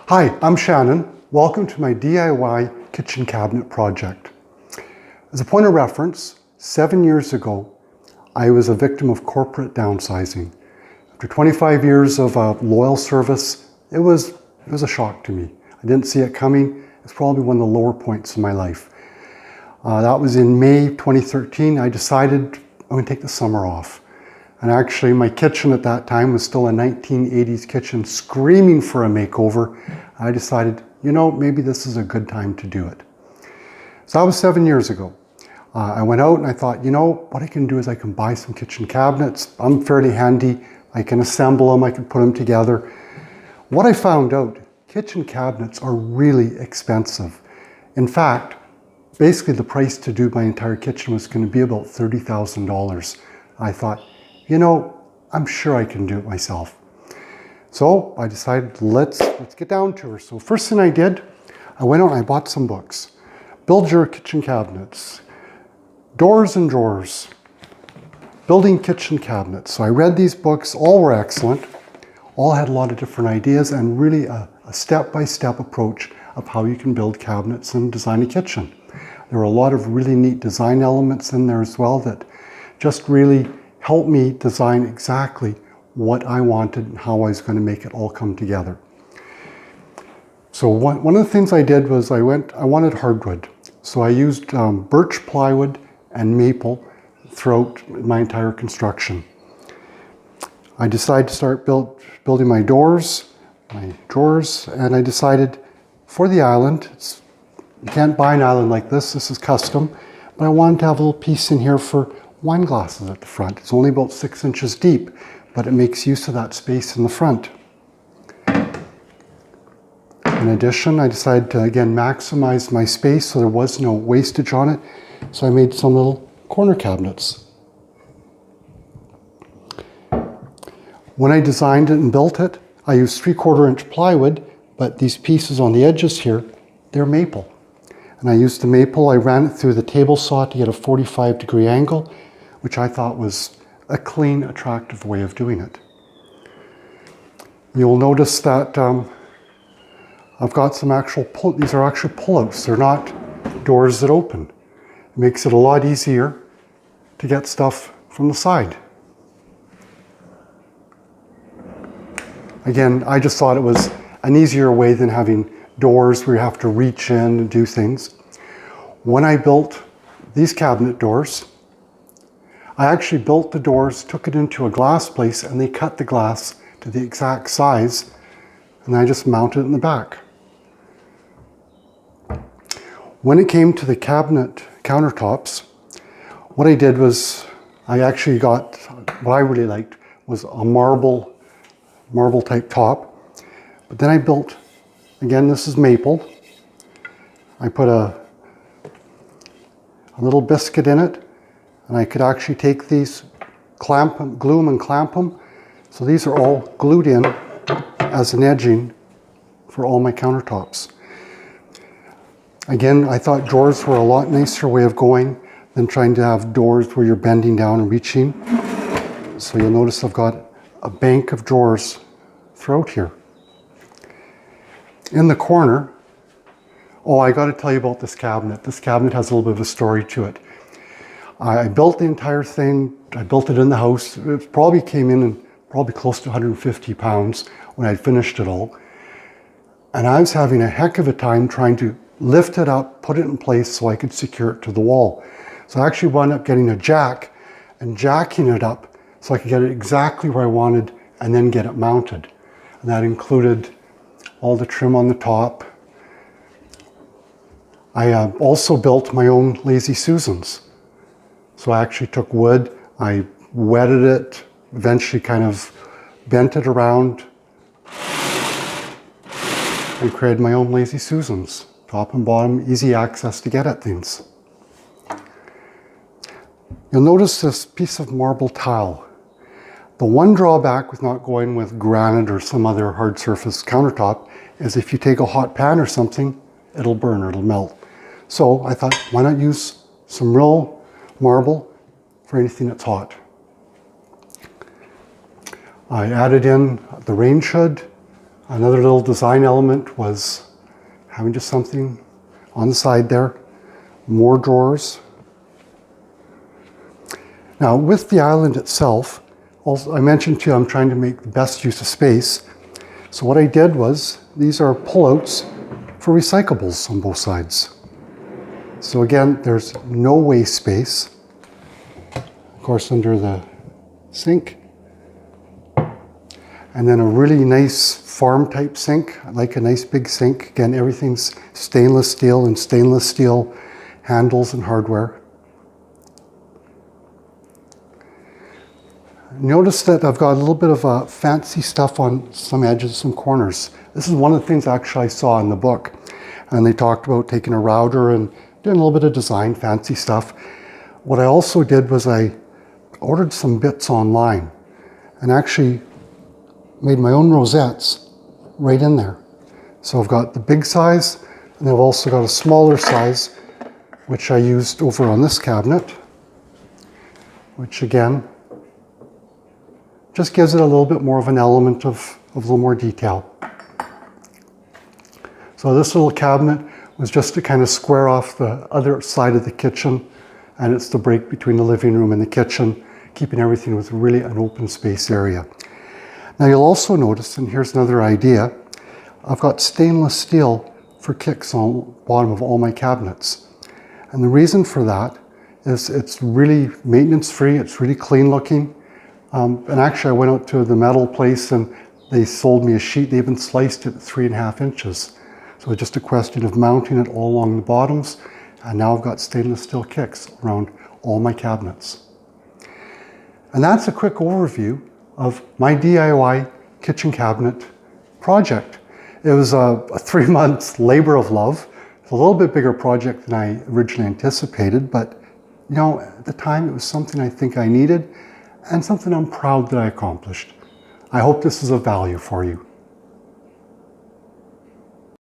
Hi, I'm Shannon. Welcome to my DIY kitchen cabinet project. As a point of reference, 7 years ago, I was a victim of corporate downsizing. After 25 years of loyal service, it was a shock to me. I didn't see it coming. It's probably one of the lower points in my life. That was in May 2013. I decided I'm going to take the summer off. And actually, my kitchen at that time was still a 1980s kitchen screaming for a makeover. I decided, maybe this is a good time to do it. So that was 7 years ago. I went out and I thought, what I can do is I can buy some kitchen cabinets. I'm fairly handy. I can assemble them. I can put them together. What I found out, kitchen cabinets are really expensive. In fact, basically the price to do my entire kitchen was going to be about $30,000. I thought, I'm sure I can do it myself. So I decided, let's get down to her. So first thing I did, I went out and I bought some books. Build Your Kitchen Cabinets, Doors and Drawers, Building Kitchen Cabinets. So I read these books, all were excellent, all had a lot of different ideas and really a step-by-step approach of how you can build cabinets and design a kitchen. There were a lot of really neat design elements in there as well that just really helped me design exactly what I wanted and how I was going to make it all come together. So one of the things I did was I wanted hardwood. So I used birch plywood and maple throughout my entire construction. I decided to start building my doors, my drawers, and I decided for the island, you can't buy an island like this is custom, but I wanted to have a little piece in here for wine glasses at the front. It's only about 6 inches deep, but it makes use of that space in the front. In addition, I decided to again maximize my space so there was no wastage on it. So I made some little corner cabinets. When I designed it and built it, I used 3/4 inch plywood, but these pieces on the edges here, they're maple. And I used the maple, I ran it through the table saw to get a 45-degree angle, which I thought was a clean, attractive way of doing it. You'll notice that I've got some these are actual pull-outs. They're not doors that open. It makes it a lot easier to get stuff from the side. Again, I just thought it was an easier way than having doors where you have to reach in and do things. When I built these cabinet doors, I actually built the doors, took it into a glass place, and they cut the glass to the exact size, and I just mounted it in the back. When it came to the cabinet countertops, what I did was I actually got, what I really liked was a marble type top, but then I built, again, this is maple. I put a little biscuit in it, and I could actually take these, glue them and clamp them. So these are all glued in as an edging for all my countertops. Again, I thought drawers were a lot nicer way of going than trying to have doors where you're bending down and reaching. So you'll notice I've got a bank of drawers throughout here. In the corner, I got to tell you about this cabinet. This cabinet has a little bit of a story to it. I built the entire thing. I built it in the house. It probably came in probably close to 150 pounds when I'd finished it all. And I was having a heck of a time trying to lift it up, put it in place so I could secure it to the wall. So I actually wound up getting a jack and jacking it up so I could get it exactly where I wanted and then get it mounted. And that included all the trim on the top. I also built my own Lazy Susans. So I actually took wood, I wetted it, eventually kind of bent it around and created my own Lazy Susans. Top and bottom, easy access to get at things. You'll notice this piece of marble tile. The one drawback with not going with granite or some other hard surface countertop is if you take a hot pan or something, it'll burn or it'll melt. So I thought, why not use some real marble for anything that's hot. I added in the range hood, Another little design element was having just something on the side there. More drawers. Now with the island itself, also I mentioned to you I'm trying to make the best use of space. So what I did was, these are pullouts for recyclables on both sides. So again, there's no waste space. Of course, under the sink. And then a really nice farm type sink. I like a nice big sink. Again, everything's stainless steel and stainless steel handles and hardware. Notice that I've got a little bit of fancy stuff on some edges, some corners. This is one of the things actually I saw in the book. And they talked about taking a router and doing a little bit of design, fancy stuff. What I also did was I ordered some bits online and actually made my own rosettes right in there. So I've got the big size and I've also got a smaller size, which I used over on this cabinet, which again, just gives it a little bit more of an element of a little more detail. So this little cabinet was just to kind of square off the other side of the kitchen, and it's the break between the living room and the kitchen, keeping everything with really an open space area. Now you'll also notice, and here's another idea, I've got stainless steel for kicks on the bottom of all my cabinets. And the reason for that is it's really maintenance free, it's really clean looking. And actually I went out to the metal place and they sold me a sheet. They even sliced it 3.5 inches. So it's just a question of mounting it all along the bottoms. And now I've got stainless steel kicks around all my cabinets. And that's a quick overview of my DIY kitchen cabinet project. It was a 3 month labor of love. It's a little bit bigger project than I originally anticipated, but you know, at the time it was something I think I needed and something I'm proud that I accomplished. I hope this is of value for you.